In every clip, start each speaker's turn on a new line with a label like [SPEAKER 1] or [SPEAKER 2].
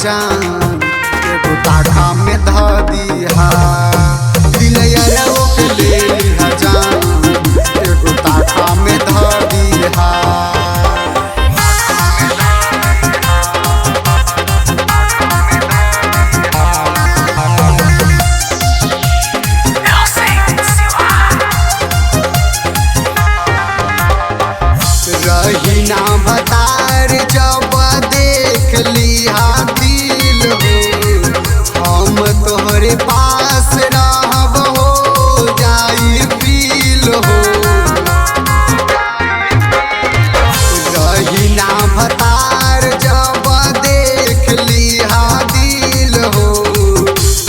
[SPEAKER 1] जान एगो ताखा में ध दिहा दिलयरवो के ले लिहा जान एगो ताखा में ध दिहा। रही ना भतार जब देख लिहा दिल हो हम तोहरे पास रहब हो जाई फील हो। रही ना भतार जब देख लिहा दिल हो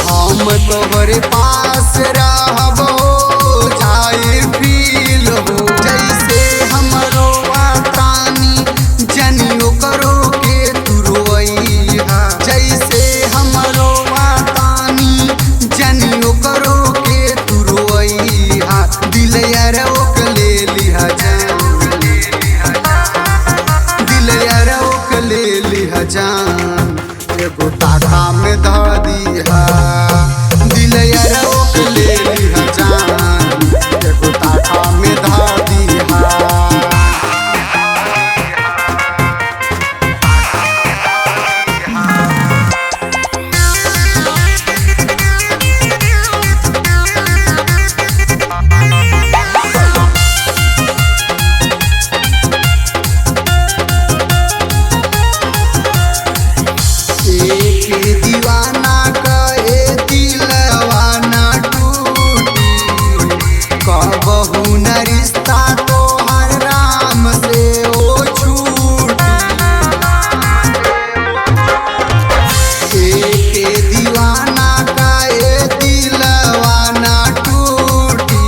[SPEAKER 1] हम तोहरे पास रहब हो जाई फील हो। जैसे हमरो जनियो करो के तू रोइहा जैसे हमरो वातानी जनियो करो के तू रोइहा दिलयरवो के ले लिहा जान दिलयरवो के ले लिहा जान एगो ताखा में ध दिहा दिलयरवो के ले लिहा जान एगो ताखा में ध दिहा। दीवाना कहे दिलवा ना टूटी कबहू न रिश्ता तोहर राम से ओ छूटी। एक दीवाना कहे दिलवा ना टूटी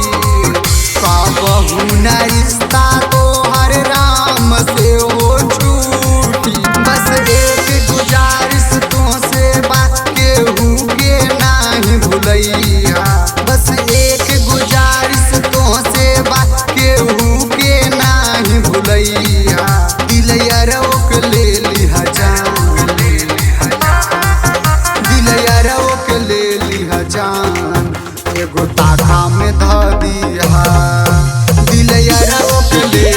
[SPEAKER 1] कबहू न रिश्ता तोहर राम से ओ छूटी। बस एक गुजारिश तुमसे बात केहू के नाही भूलैया बस एक गुजारिश तुमसे बात केहू के नाही भूलैया दिलयरवो के ले लिहा जान दिलयरवो के ले लिहा जान एगो ताखा में ध दिहा दिलयरवो के ले